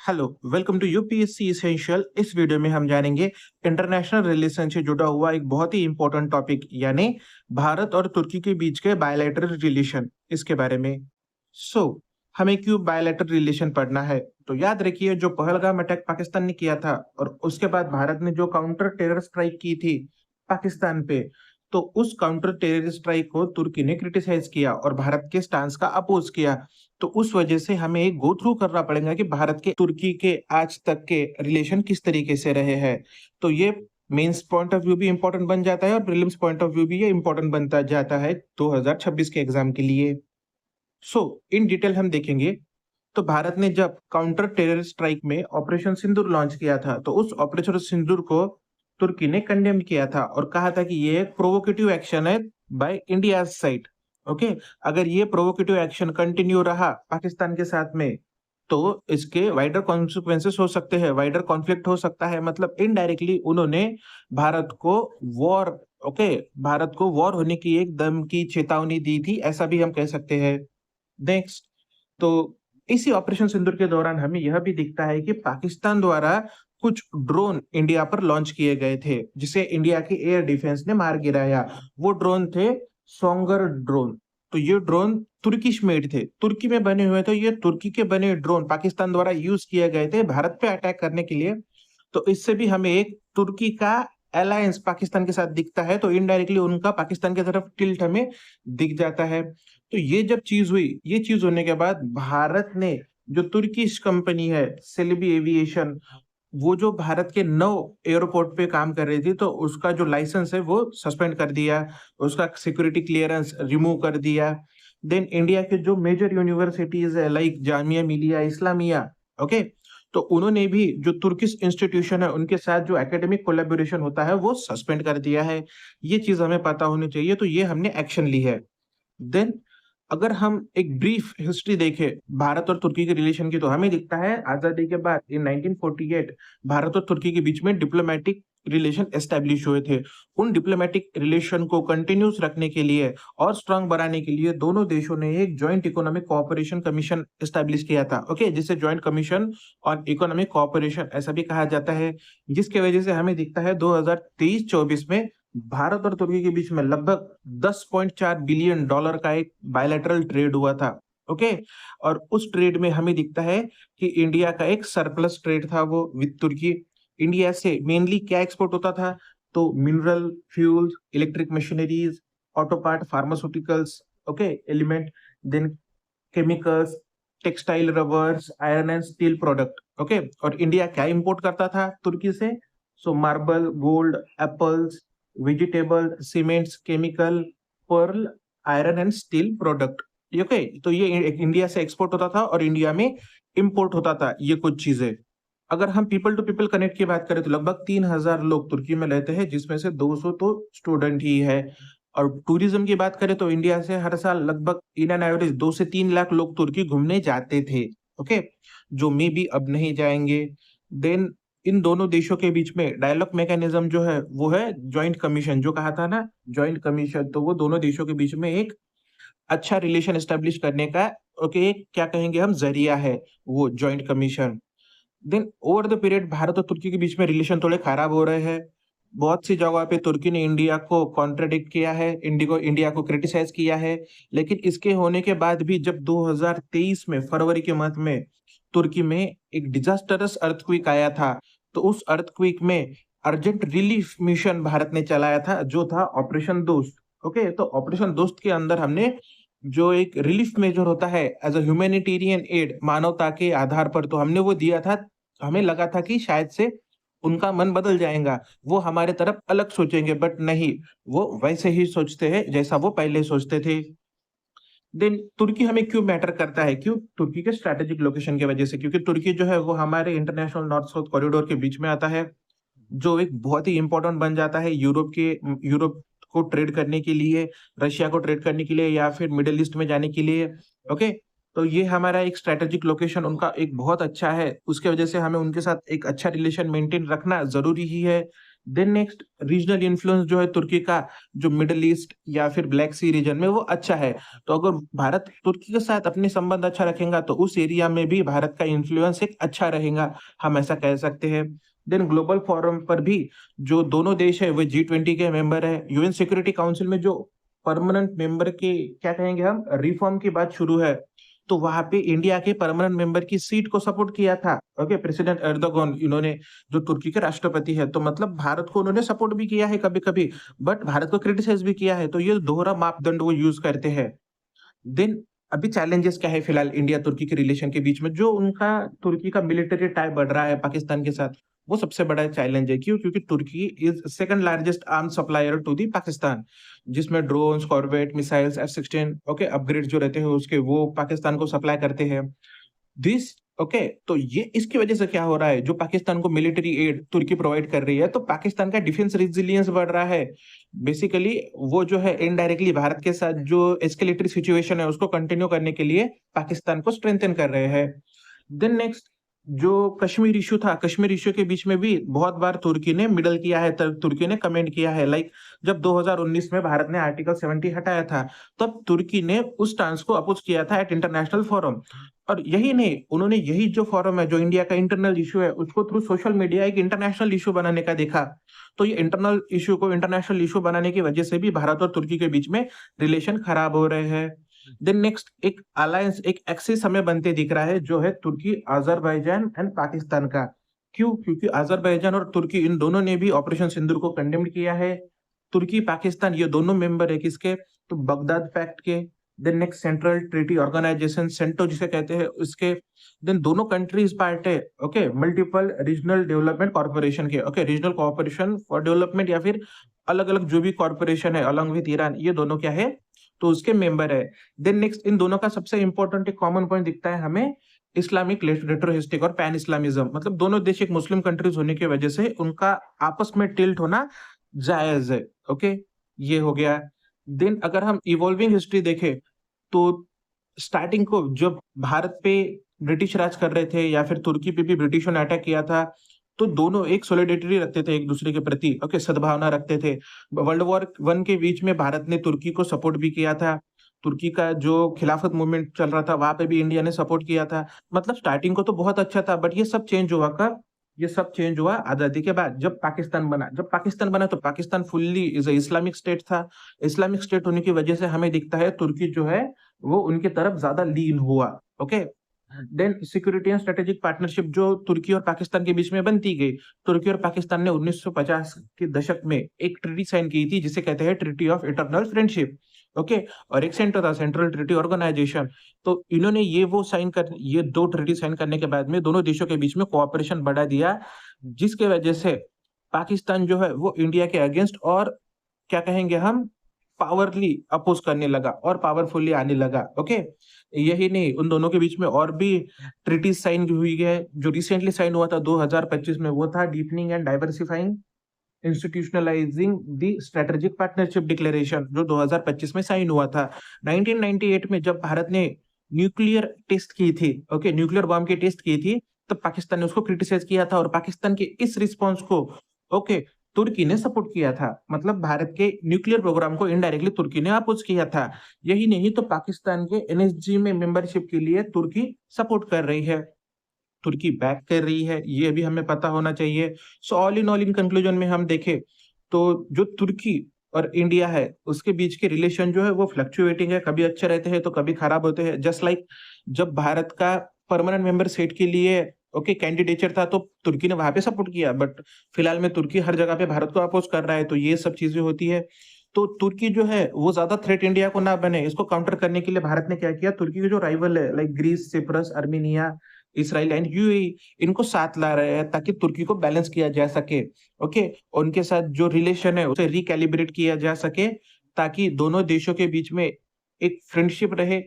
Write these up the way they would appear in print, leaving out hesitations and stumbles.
Hello, welcome to UPSC essential. इस video में हम जानेंगे इंटरनेशनल रिलेशन से जुड़ा हुआ एक बहुत ही इंपॉर्टेंट टॉपिक यानी भारत और तुर्की के बीच के बायलैटरल रिलेशन, इसके बारे में। हमें क्यों बायलैटरल रिलेशन पढ़ना है? तो याद रखिए, जो पहलगाम अटैक पाकिस्तान ने किया था और उसके बाद भारत ने जो काउंटर टेरर स्ट्राइक की थी पाकिस्तान पे, तो उस काउंटर टेरर स्ट्राइक को तुर्की ने क्रिटिसाइज किया और भारत के स्टांस का अपोज किया। तो उस वजह से हमें एक गो थ्रू करना पड़ेगा कि भारत के तुर्की के आज तक के रिलेशन किस तरीके से रहे हैं। तो ये मेंस पॉइंट ऑफ व्यू भी इंपॉर्टेंट बन जाता है और प्रीलिम्स पॉइंट ऑफ व्यू भी ये इंपॉर्टेंट बनता जाता है 2026 के एग्जाम के लिए। इन डिटेल हम देखेंगे। तो भारत ने जब काउंटर टेरर स्ट्राइक में ऑपरेशन सिंदूर लॉन्च किया था, तो उस ऑपरेशन सिंदूर को तुर्की ने कंडेम किया था और कहा था कि ये एक प्रोवोकेटिव एक्शन है बाय इंडिया साइड। ओके, अगर ये प्रोवोकेटिव एक्शन कंटिन्यू रहा पाकिस्तान के साथ में, तो इसके वाइडर कॉन्सिक्वेंसेस हो सकते हैं, वाइडर कॉन्फ्लिक्ट हो सकता है। मतलब इनडायरेक्टली उन्होंने भारत को वॉर ओके भारत को वॉर होने की एक दम की चेतावनी दी थी, ऐसा भी हम कह सकते हैं। नेक्स्ट, तो इसी ऑपरेशन सिंदूर के दौरान हमें यह भी दिखता है कि पाकिस्तान द्वारा कुछ ड्रोन इंडिया पर लॉन्च किए गए थे, जिसे इंडिया की एयर डिफेंस ने मार गिराया। वो ड्रोन थे सोंगर ड्रोन। तो ये ड्रोन तुर्किश मेड थे, तुर्की में बने हुए थे। ये तुर्की के बने ड्रोन पाकिस्तान द्वारा यूज किए गए थे भारत पे अटैक करने के लिए। तो इससे भी हमें एक तुर्की का अलायंस पाकिस्तान के साथ दिखता है, तो इनडायरेक्टली उनका पाकिस्तान की तरफ टिल्ट हमें दिख जाता है। तो ये जब चीज हुई, ये चीज होने के बाद भारत ने जो तुर्किश कंपनी है सेलेबी एविएशन, वो जो भारत के 9 एयरपोर्ट पे काम कर रही थी, तो उसका जो लाइसेंस है वो सस्पेंड कर दिया, उसका सिक्योरिटी क्लियरेंस रिमूव कर दिया। देन इंडिया के जो मेजर यूनिवर्सिटीज है लाइक जामिया मिलिया इस्लामिया, ओके, तो उन्होंने भी जो तुर्किश इंस्टीट्यूशन है उनके साथ जो एकेडमिक कोलैबोरेशन होता है वो सस्पेंड कर दिया है। ये चीज हमें पता होनी चाहिए, तो ये हमने एक्शन ली है। देन अगर हम एक ब्रीफ हिस्ट्री देखें भारत और तुर्की के रिलेशन की, तो हमें दिखता है आजादी के बाद इन 1948 भारत और तुर्की के बीच में डिप्लोमेटिक रिलेशन एस्टेब्लिश हुए थे। उन डिप्लोमेटिक रिलेशन को कंटिन्यूस रखने के लिए और स्ट्रांग बनाने के लिए दोनों देशों ने एक joint economic cooperation commission establish किया था, ओके, जिसे joint commission on economic cooperation ऐसा भी कहा जाता है। जिसके वजह से हमें दिखता है 2023-24 में भारत और तुर्की के बीच में लगभग 10.4 बिलियन डॉलर का एक बायलैटरल ट्रेड हुआ था, ओके। और उस ट्रेड में हमें दिखता है कि इंडिया का एक सरप्लस ट्रेड था वो विद तुर्की। इंडिया से मेनली क्या एक्सपोर्ट होता था? तो mineral fuels, electric machineries, auto part, pharmaceuticals, okay, element, then chemicals, textile, rubbers, iron and steel product, okay. और इंडिया क्या इंपोर्ट करता था तुर्की से? Marble, gold, apples, vegetable, cements, chemical, pearl, iron and steel product, okay. तो ये India से export होता था और इंडिया में इंपोर्ट होता था ये कुछ चीजें। अगर हम पीपल टू पीपल कनेक्ट की बात करें, तो लगभग 3000 लोग तुर्की में रहते हैं, जिसमें से 200 तो स्टूडेंट ही है। और टूरिज्म की बात करें तो इंडिया से हर साल लगभग इन एन एवरेज 2 से 3 लाख लोग तुर्की घूमने जाते थे, ओके, जो मे भी अब नहीं जाएंगे। देन इन दोनों देशों के बीच में डायलॉग मैकेनिज्म जो है वो है जॉइंट कमीशन, जो कहा था ना जॉइंट कमीशन, तो वो दोनों देशों के बीच में एक अच्छा रिलेशन एस्टेब्लिश करने का, ओके, क्या कहेंगे हम, जरिया है वो joint commission. Then over the period Bharat और तुर्की के बीच में रिलेशन थोड़े खराब हो रहे हैं। बहुत सी जगह पे तुर्की ने इंडिया को कॉन्ट्रडिक्ट किया है, इंडिया को क्रिटिसाइज किया है। लेकिन इसके होने के बाद भी जब 2023 में फरवरी के मंथ में तुर्की में एक डिजास्टरस अर्थक्वेक आया था, तो उस अर्थक्वेक में अर्जेंट रिलीफ मिशन भारत ने चलाया था, जो था ऑपरेशन दोस्त, ओके। तो ऑपरेशन दोस्त के अंदर हमने जो एक रिलीफ मेजर होता है एज अ ह्यूमैनिटेरियन एड, मानवता के आधार पर, तो हमने वो दिया था। हमें लगा था कि शायद से उनका मन बदल जाएगा, वो हमारे तरफ अलग सोचेंगे, बट नहीं, वो वैसे ही सोचते हैं जैसा वो पहले सोचते थे। देन तुर्की हमें क्यों मैटर करता है? क्यों? तुर्की के स्ट्रेटेजिक लोकेशन की वजह से, क्योंकि तुर्की जो है वो हमारे इंटरनेशनल नॉर्थ साउथ कॉरिडोर के बीच में आता है, जो एक बहुत ही इंपॉर्टेंट बन जाता है यूरोप को ट्रेड करने के लिए, रशिया को ट्रेड करने के लिए, या फिर मिडिल ईस्ट में जाने के लिए, ओके। तो ये हमारा एक स्ट्रेटेजिक लोकेशन उनका एक बहुत अच्छा है, उसके वजह से हमें उनके साथ एक अच्छा रिलेशन मेंटेन रखना जरूरी ही है। देन नेक्स्ट, रीजनल इन्फ्लुएंस जो है तुर्की का, जो मिडल ईस्ट या फिर ब्लैक सी रीजन में वो अच्छा है। तो अगर भारत तुर्की के साथ अपने संबंध अच्छा रखेगा तो उस एरिया में भी भारत का इन्फ्लुएंस एक अच्छा रहेगा, हम ऐसा कह सकते हैं। देन ग्लोबल फोरम पर भी जो दोनों देश है वो G20 के मेंबर है। यूएन सिक्योरिटी काउंसिल में जो परमानेंट मेंबर के क्या कहेंगे हम रिफॉर्म की बात शुरू है, तो वहां पे इंडिया के परमानेंट मेंबर की सीट को सपोर्ट किया था। ओके, प्रेसिडेंट एर्दोगन इन्होंने, जो तुर्की के राष्ट्रपति है, तो मतलब भारत को उन्होंने सपोर्ट भी किया है कभी कभी, बट भारत को क्रिटिसाइज भी किया है। तो ये दोहरा मापदंड वो यूज करते हैं। देन अभी चैलेंजेस क्या है फिलहाल इंडिया तुर्की के रिलेशन के बीच में, जो उनका तुर्की का मिलिट्री टाई बढ़ रहा है पाकिस्तान के साथ, वो सबसे बड़ा चैलेंज है। क्यों? क्योंकि Turkey is second largest arm supplier to the Pakistan, जिसमें drones, corvette, missiles, F-16 okay upgrade जो रहते हैं उसके, वो पाकिस्तान को सप्लाई करते हैं। दिस ओके, तो ये इसकी वजह से क्या हो रहा है, जो पाकिस्तान को मिलिट्री एड तुर्की प्रोवाइड कर रही है, तो पाकिस्तान का डिफेंस रेजिलियंस बढ़ रहा है। बेसिकली वो जो है इनडायरेक्टली भारत के साथ जो एस्केलेटरी सिचुएशन है उसको कंटिन्यू करने के लिए पाकिस्तान को स्ट्रेंथन कर रहे हैं। देन नेक्स्ट, जो कश्मीर इशू था, कश्मीर इशू के बीच में भी बहुत बार तुर्की ने मिडल किया है, तुर्की ने कमेंट किया है। लाइक जब 2019 में भारत ने आर्टिकल 70 हटाया था, तब तुर्की ने उस स्टांस को अपोज किया था एट इंटरनेशनल फोरम। और यही नहीं, उन्होंने यही जो फोरम है, जो इंडिया का इंटरनल इशू है, उसको थ्रू सोशल मीडिया एक इंटरनेशनल इशू बनाने का देखा। तो ये इंटरनल इशू को इंटरनेशनल इशू बनाने की वजह से भी भारत और तुर्की के बीच में रिलेशन खराब हो रहे हैं। देन नेक्स्ट, एक अलायंस, एक एक्सिस हमें बनते दिख रहा है, जो है तुर्की, अजरबैजान एंड पाकिस्तान का। क्यों? क्योंकि अजरबैजान और तुर्की इन दोनों ने भी ऑपरेशन सिंदूर को कंडेम किया है। तुर्की, पाकिस्तान ये दोनों मेंबर है किसके? तो बगदाद पैक्ट के। Then next, central treaty organization, CENTO जिसे कहते हैं, उसके। देन दोनों कंट्रीज पार्ट है okay multiple regional development corporation के। Okay, regional corporation for development या फिर अलग अलग जो भी कॉर्पोरेशन है अलॉन्ग विथ ईरान, ये दोनों क्या है, तो उसके मेंबर है। देन नेक्स्ट, इन दोनों का सबसे इंपॉर्टेंट एक कॉमन पॉइंट दिखता है हमें, इस्लामिक रेट्रोहिस्टिक और पैन इस्लामिज्म। मतलब दोनों देश एक मुस्लिम कंट्रीज होने की वजह से उनका आपस में टिल्ट होना जायज है। ओके, ये हो गया। देन अगर हम इवॉल्विंग हिस्ट्री देखें, तो स्टार्टिंग को जब भारत पे ब्रिटिश राज कर रहे थे या फिर तुर्की पे भी ब्रिटिशों ने अटैक किया था, तो दोनों एक सोलिडेरिटी रखते थे एक दूसरे के प्रति। ओके, सद्भावना रखते थे। वर्ल्ड वॉर वन के बीच में भारत ने तुर्की को सपोर्ट भी किया था। तुर्की का जो खिलाफत मूवमेंट चल रहा था वहां पे भी इंडिया ने सपोर्ट किया था। मतलब स्टार्टिंग को तो बहुत अच्छा था, बट ये सब चेंज हुआ कब? ये सब चेंज हुआ आजादी के बाद, जब पाकिस्तान बना। जब पाकिस्तान बना तो Pakistan fully is Islamic state था। इस्लामिक स्टेट होने की वजह से हमें दिखता है तुर्की जो है वो उनकी तरफ ज्यादा लीन हुआ। Okay, then security and strategic partnership जो तुर्की और पाकिस्तान के बीच में बनती गई। तुर्की और पाकिस्तान ने 1950 के दशक में एक ट्रीटी साइन की थी जिसे कहते हैं treaty of eternal friendship. Okay, और एक सेंटर था सेंट्रल ट्रीटी ऑर्गेनाइजेशन। तो इन्होंने ये दो ट्रीटी साइन करने के बाद में दोनों देशों के बीच में कोऑपरेशन बढ़ा दिया, जिसके वजह से पाकिस्तान जो है वो इंडिया के अगेंस्ट और क्या कहेंगे हम, पावरली अपोज करने लगा और पावरफुली आने लगा। ओके, यही नहीं, उन दोनों के बीच में और भी ट्रीटी साइन हुई है। जो रिसेंटली साइन हुआ था 2025 में, वो था deepening and diversifying इंस्टीट्यूशनलाइजिंग the strategic partnership declaration, जो 2025 में साइन हुआ था। 1998 में जब भारत ने न्यूक्लियर टेस्ट की थी, ओके न्यूक्लियर बॉम्ब की टेस्ट की थी, तब पाकिस्तान ने उसको क्रिटिसाइज किया था और पाकिस्तान के इस रिस्पॉन्स को ओके तुर्की ने सपोर्ट किया था। मतलब भारत के न्यूक्लियर प्रोग्राम को इनडायरेक्टली तुर्की ने अपोज किया था। यही नहीं, तो पाकिस्तान के एनएसजी में मेंबरशिप के लिए तुर्की सपोर्ट कर रही है, तुर्की बैक कर रही है, ये भी हमें पता होना चाहिए। सो ऑल इन कंक्लूजन में हम देखें तो जो तुर्की और इंडिया है उसके बीच के रिलेशन जो है वो फ्लक्चुएटिंग है, कभी अच्छे रहते हैं तो कभी खराब होते हैं। जस्ट लाइक जब भारत का परमानेंट मेंबर सेट के लिए ओके कैंडिडेचर था, तो तुर्की ने वहां पे सपोर्ट किया, बट फिलहाल में तुर्की हर जगह पे भारत को अपोज कर रहा है, तो ये सब चीजें होती है। तो तुर्की जो है वो ज्यादा थ्रेट इंडिया को ना बने, इसको काउंटर करने के लिए भारत ने क्या किया, तुर्की के जो राइवल है like Greece, Cyprus, Armenia, Israel and UAE, इनको साथ ला रहे हैं ताकि तुर्की को बैलेंस किया जा सके। ओके, उनके साथ जो रिलेशन है उसे रिकैलिब्रेट किया जा सके, ताकि दोनों देशों के बीच में एक फ्रेंडशिप रहे,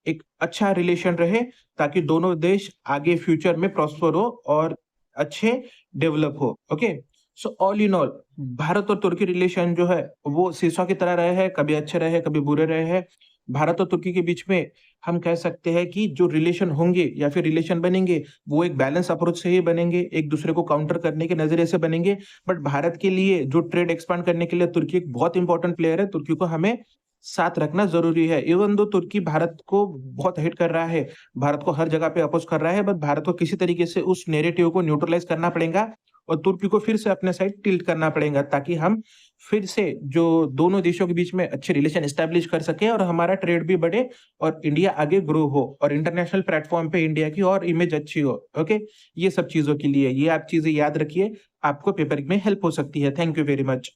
एक अच्छा रिलेशन रहे, ताकि दोनों देश आगे फ्यूचर में प्रॉस्पर हो और अच्छे डेवलप हो। Okay, so all in all Bharat और तुर्की रिलेशन जो है वो सीसॉ की तरह रहे हैं, कभी अच्छे रहे कभी बुरे रहे हैं, भारत और तुर्की के बीच में हम कह सकते हैं कि जो रिलेशन होंगे या फिर रिलेशन बनेंगे, वो एक बैलेंस अप्रोच से ही बनेंगे, एक दूसरे को काउंटर करने के नज़रिए से बनेंगे। बट भारत के लिए जो ट्रेड एक्सपांड करने के लिए तुर्की एक बहुत इंपॉर्टेंट प्लेयर है, तुर्की को हमें साथ रखना ज़रूरी है। इवन दो तुर्की भारत को बहुत हिट कर रहा है, भारत को हर जगह पे अपोज़ कर रहा है, बट भारत को किसी तरीके से उस नैरेटिव को न्यूट्रलाइज़ करना पड़ेगा और तुर्की को फिर से अपने साइड टिल्ट करना पड़ेगा, ताकि हम फिर से जो दोनों देशों के बीच में अच्छे रिलेशन एस्टैब्लिश कर सकें और हमारा ट्रेड भी बढ़े और इंडिया आगे ग्रो हो और इंटरनेशनल प्लेटफ़ॉर्म पे इंडिया की और इमेज अच्छी हो। ओके? ये सब चीज़ों के लिए ये आप चीज़ें याद रखिए, आपको पेपर में हेल्प हो सकती है। Thank you very much.